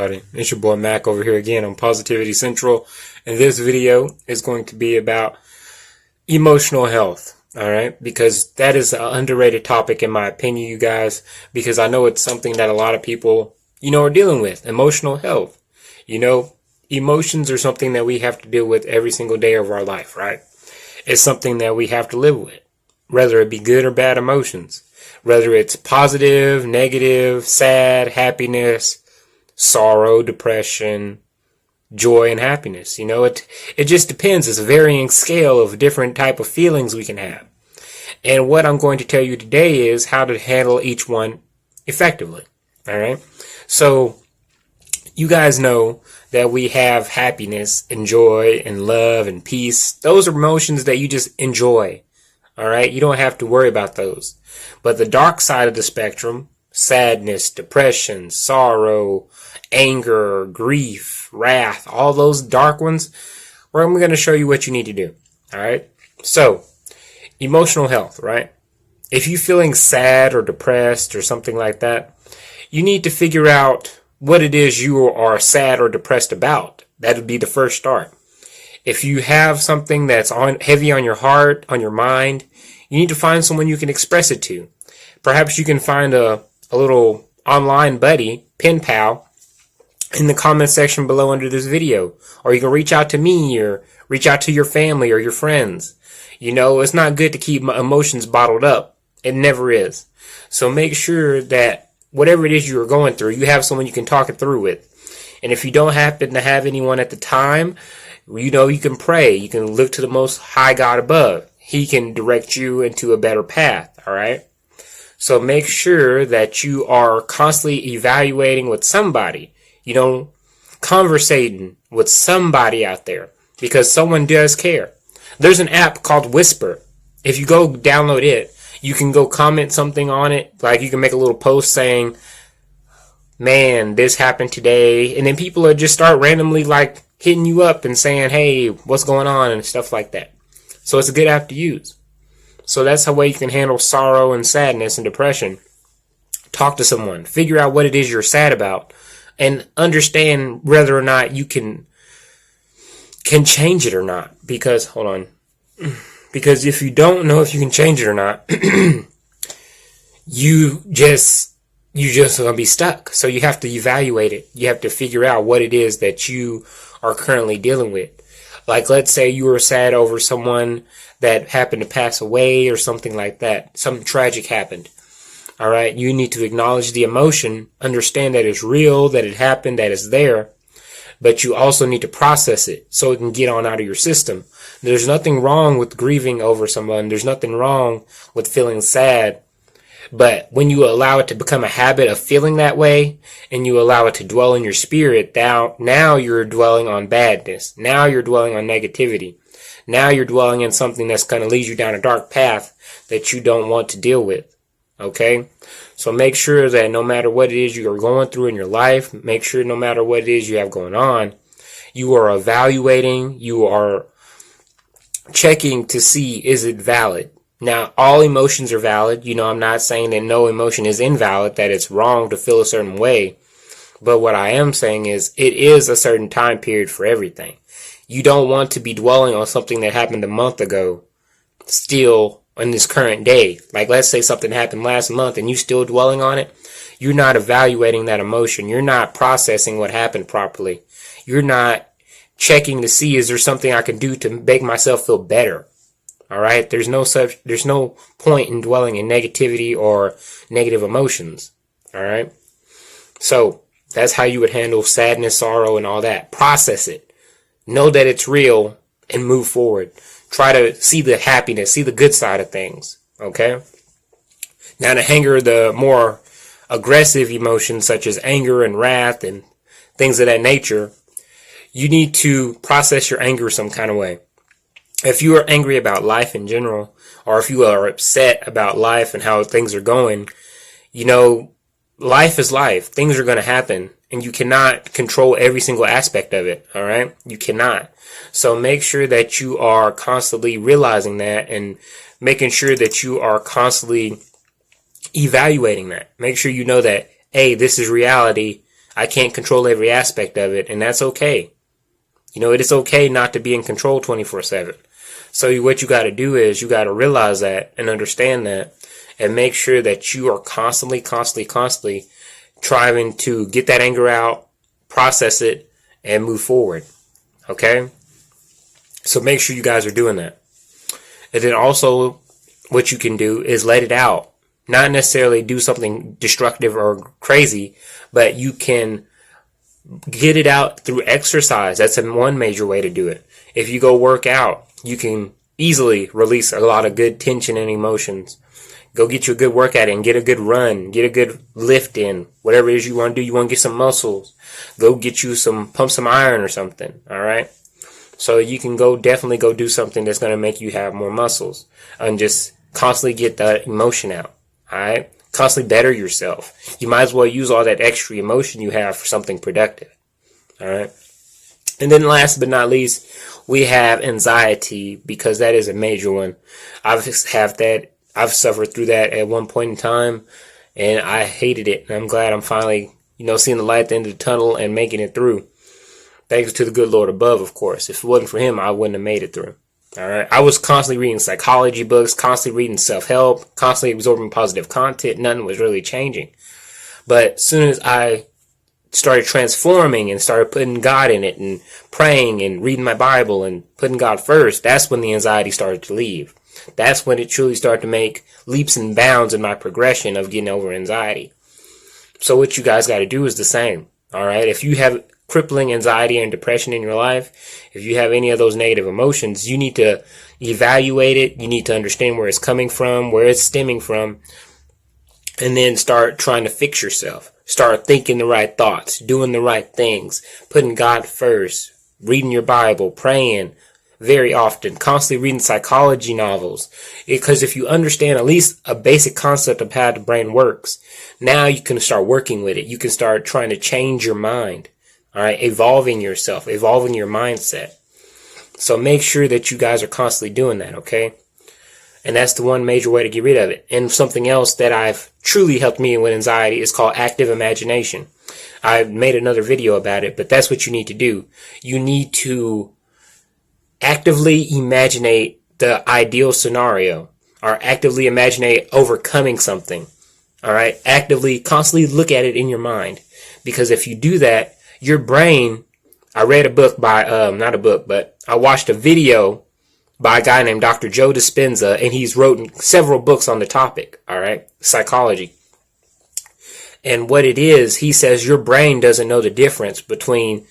everybody? It's your boy Mac over here again on Positivity Central, and this video is going to be about emotional health, alright? Because that is an underrated topic in my opinion, you guys, because I know it's something that a lot of people, are dealing with, emotional health. Emotions are something that we have to deal with every single day of our life, right? It's something that we have to live with, whether it be good or bad emotions. Whether it's positive, negative, sad, happiness, sorrow, depression, joy, and happiness. It just depends. It's a varying scale of different type of feelings we can have. And what I'm going to tell you today is how to handle each one effectively. All right. So you guys know that we have happiness and joy and love and peace. Those are emotions that you just enjoy. All right. You don't have to worry about those. But the dark side of the spectrum, sadness, depression, sorrow, anger, grief, wrath, all those dark ones, well, I'm going to show you what you need to do. All right. So emotional health, right? If you're feeling sad or depressed or something like that, you need to figure out what it is you are sad or depressed about. That would be the first start. If you have something that's heavy on your heart, on your mind, you need to find someone you can express it to. Perhaps you can find a little online buddy, pen pal, in the comment section below under this video. Or you can reach out to me or reach out to your family or your friends. It's not good to keep emotions bottled up. It never is. So make sure that whatever it is you are going through, you have someone you can talk it through with. And if you don't happen to have anyone at the time, you can pray. You can look to the Most High God above. He can direct you into a better path, all right? So make sure that you are constantly evaluating with somebody, conversating with somebody out there, because someone does care. There's an app called Whisper. If you go download it, you can go comment something on it. Like you can make a little post saying, man, this happened today. And then people will just start randomly hitting you up and saying, hey, what's going on and stuff like that. So it's a good app to use. So that's how way you can handle sorrow and sadness and depression. Talk to someone. Figure out what it is you're sad about. And understand whether or not you can change it or not. Because, hold on. Because if you don't know if you can change it or not, you just going to be stuck. So you have to evaluate it. You have to figure out what it is that you are currently dealing with. Like, let's say you were sad over someone that happened to pass away or something like that. Something tragic happened. All right. You need to acknowledge the emotion, understand that it's real, that it happened, that it's there. But you also need to process it so it can get on out of your system. There's nothing wrong with grieving over someone. There's nothing wrong with feeling sad. But when you allow it to become a habit of feeling that way and you allow it to dwell in your spirit, now you're dwelling on badness. Now you're dwelling on negativity. Now you're dwelling in something that's going to lead you down a dark path that you don't want to deal with. Okay? So make sure that no matter what it is you are going through in your life, make sure no matter what it is you have going on, you are evaluating, you are checking to see, is it valid? Now, all emotions are valid. I'm not saying that no emotion is invalid, that it's wrong to feel a certain way. But what I am saying is it is a certain time period for everything. You don't want to be dwelling on something that happened a month ago still in this current day. Like, let's say something happened last month and you still dwelling on it. You're not evaluating that emotion. You're not processing what happened properly. You're not checking to see, is there something I can do to make myself feel better? All right. There's no point in dwelling in negativity or negative emotions. All right. So that's how you would handle sadness, sorrow, and all that. Process it. Know that it's real and move forward. Try to see the happiness, see the good side of things. Okay. Now to handle the more aggressive emotions such as anger and wrath and things of that nature, you need to process your anger some kind of way. If you are angry about life in general, or if you are upset about life and how things are going, life is life. Things are going to happen, and you cannot control every single aspect of it, all right? You cannot. So make sure that you are constantly realizing that and making sure that you are constantly evaluating that. Make sure you know that, hey, this is reality. I can't control every aspect of it, and that's okay. You know, it is okay not to be in control 24/7. So what you got to do is you got to realize that and understand that, and make sure that you are constantly trying to get that anger out, process it, and move forward. Okay? So make sure you guys are doing that. And then also, what you can do is let it out. Not necessarily do something destructive or crazy, but you can get it out through exercise. That's one major way to do it. If you go work out, you can easily release a lot of good tension and emotions. Go get you a good workout in, get a good run, get a good lift in, whatever it is you want to do. You want to get some muscles. Go get you pump some iron or something. All right. So you can definitely go do something that's going to make you have more muscles, and just constantly get that emotion out. All right. Constantly better yourself. You might as well use all that extra emotion you have for something productive. All right. And then last but not least, we have anxiety, because that is a major one. I've suffered through that at one point in time, and I hated it. And I'm glad I'm finally, seeing the light at the end of the tunnel and making it through. Thanks to the good Lord above, of course. If it wasn't for him, I wouldn't have made it through. All right. I was constantly reading psychology books, constantly reading self-help, constantly absorbing positive content. Nothing was really changing. But as soon as I started transforming and started putting God in it and praying and reading my Bible and putting God first, that's when the anxiety started to leave. That's when it truly started to make leaps and bounds in my progression of getting over anxiety. So what you guys got to do is the same. All right. If you have crippling anxiety and depression in your life, if you have any of those negative emotions, you need to evaluate it. You need to understand where it's coming from, where it's stemming from, and then start trying to fix yourself. Start thinking the right thoughts, doing the right things, putting God first, reading your Bible, praying very often, constantly reading psychology novels. Because if you understand at least a basic concept of how the brain works, now you can start working with it. You can start trying to change your mind. All right, evolving yourself, evolving your mindset. So make sure that you guys are constantly doing that, okay? And that's the one major way to get rid of it. And something else that I've truly helped me with anxiety is called active imagination. I made another video about it, but that's what you need to do. You need to actively imaginate the ideal scenario, or actively imaginate overcoming something. All right, actively, constantly look at it in your mind. Because if you do that, your brain, I read a book by, but I watched a video by a guy named Dr. Joe Dispenza, and he's written several books on the topic, all right, psychology. And what it is, he says your brain doesn't know the difference between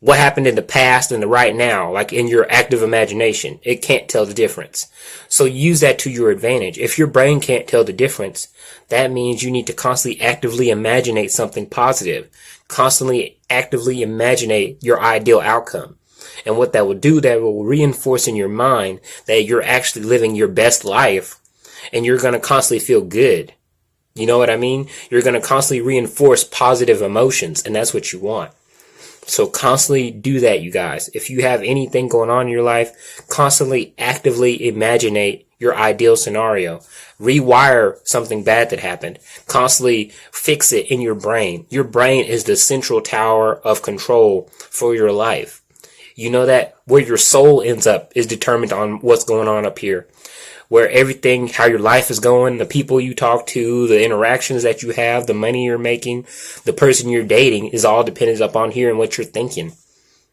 what happened in the past and the right now, like in your active imagination. It can't tell the difference. So use that to your advantage. If your brain can't tell the difference, that means you need to constantly actively imaginate something positive. Constantly actively imaginate your ideal outcome. And what that will do, that will reinforce in your mind that you're actually living your best life, and you're going to constantly feel good. You know what I mean? You're going to constantly reinforce positive emotions, and that's what you want. So constantly do that, you guys. If you have anything going on in your life, constantly actively imaginate your ideal scenario. Rewire something bad that happened. Constantly fix it in your brain. Your brain is the central tower of control for your life. You know that where your soul ends up is determined on what's going on up here. Where everything, how your life is going, the people you talk to, the interactions that you have, the money you're making, the person you're dating is all dependent upon here and what you're thinking.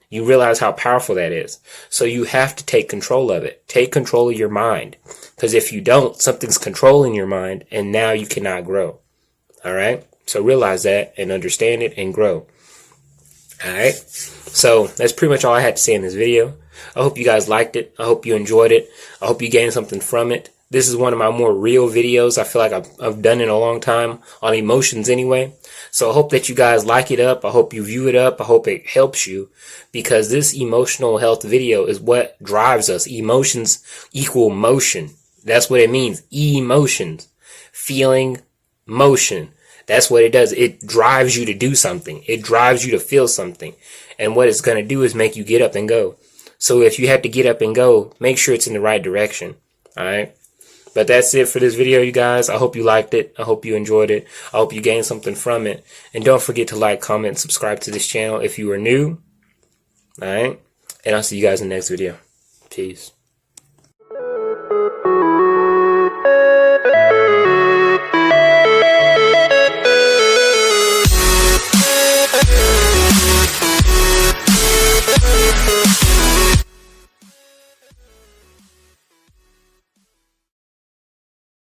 You realize how powerful that is. So you have to take control of it. Take control of your mind. Because if you don't, something's controlling your mind, and now you cannot grow. All right? So realize that and understand it and grow. All right? So that's pretty much all I had to say in this video. I hope you guys liked it. I hope you enjoyed it. I hope you gained something from it. This is one of my more real videos. I feel like I've done in a long time on emotions anyway. So I hope that you guys like it up. I hope you view it up. I hope it helps you, because this emotional health video is what drives us. Emotions equal motion. That's what it means. Emotions. Feeling, motion. That's what it does. It drives you to do something. It drives you to feel something. And what it's going to do is make you get up and go. So if you have to get up and go, make sure it's in the right direction. All right. But that's it for this video, you guys. I hope you liked it. I hope you enjoyed it. I hope you gained something from it. And don't forget to like, comment, and subscribe to this channel if you are new. Alright? And I'll see you guys in the next video. Peace.